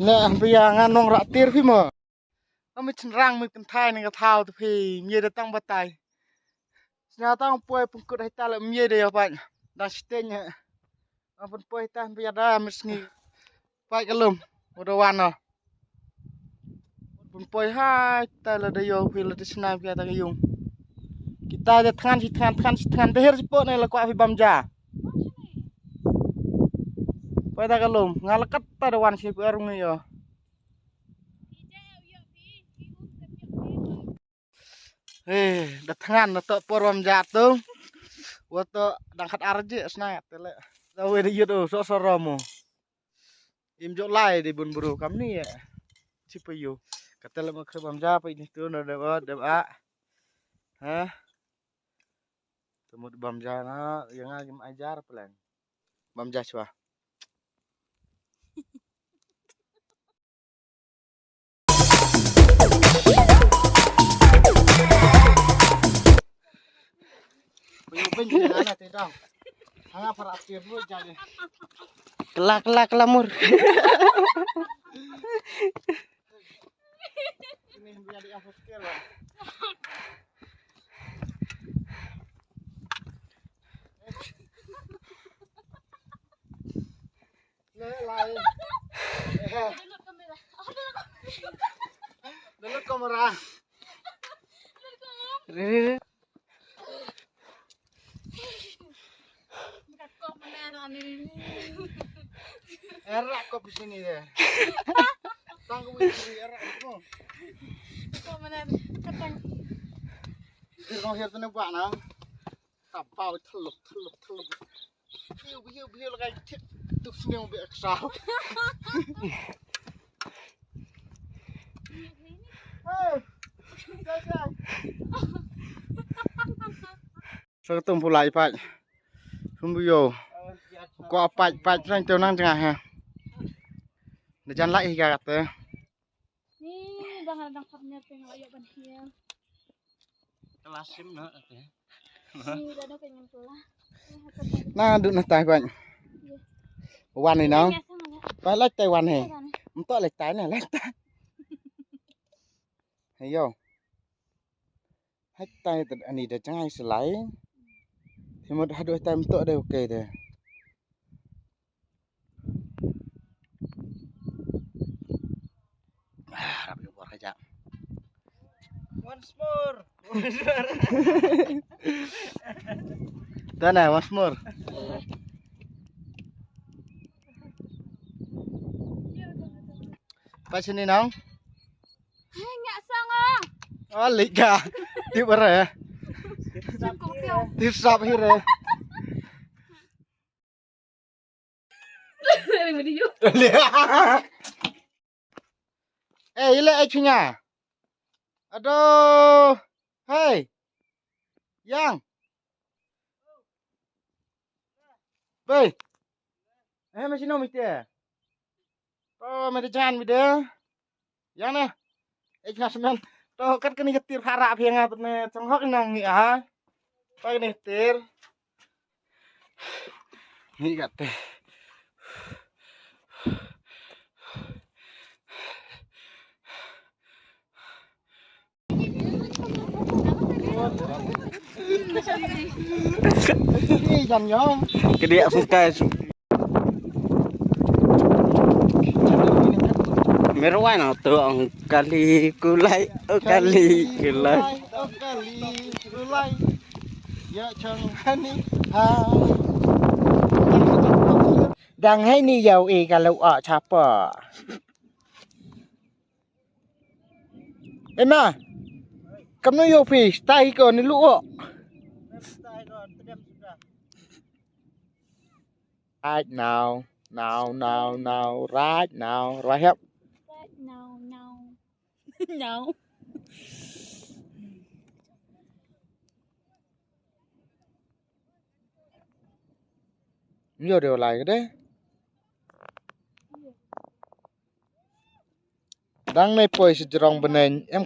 nè bây giờ ngăn nong rạ tiệt phi mà nó mới chân răng mới chân thai này cái thao thì phi mía được tăng bắt tay nhà tăng poi pun kut hita le mía đây apa dah stenya apun poi hita bây giờ dah mesti pai kelum udah wana pun poi hai ta le dah yo phi le di sana phi ta yung kita ada tangan behir sepot nih le kuat phi bamja pai ta kelum ngalakat ta dah wan si perung ni yo dah tangan dah tak por bamja tu wato dangkat arje snayak tele tahu dia yudo so-soromo im jok lai di bun buru kam ni ya cipayu kata le mak bamja apa ini tu na da ha temut bamja na yang agim ajar pelan bamja chwa Puyupin ana te dong hanga para aktif lu jadi kelak lamur ini biar di afos kel lai dulu kamera erak kok di sini deh. Tangguh ini erak itu. Kok mana ketang. Kau hiat tu nampak nang. Tapau teluk. Biu lagi cik tu sini mau bersah. Hey, jangan. Saya ketemu pulai pak. Sumbuyo. Có bạch ranh tiêu năng chẳng hả để chăn lại gà gạt tớ Nih, đang farmnya pengen ayo ban here. kelas sim nữa Nih, udah pengen pulang. nah được nó tài vậy quan này nào phải lấy tay quan này không to lấy tay này lấy tay thấy không hết tay từ anh này để chẳng ai xử lấy thì một hai đôi tay mình to đều ok rồi aja. Once more. Tanah once more. Pas sini nong. Nggak sangong. Oh liga. Tip ya. Tip sap hire. Dari video. Ile punya. Aduh. Hei. Yang. Bay. Masih nom itu ya. Oh, mesti jangan video. Yang nih. Punya semen. Tuh kan kini ketir harap yang ngatur nih. Cenghok nong ya. Pakai nih tir. Ini kate. Ini jam nyong. Kedek suka. Merwan atau kali kulai, kali kulai. Ya chang hani ha. Đang hay ni giàu y cả lâu ở chapa. Em à. Kamu no yo fish, tai ko ni luo. Right now, right now, right help. No. No. Nhiều điều lại cái đấy. Đang này poi si jerong benen em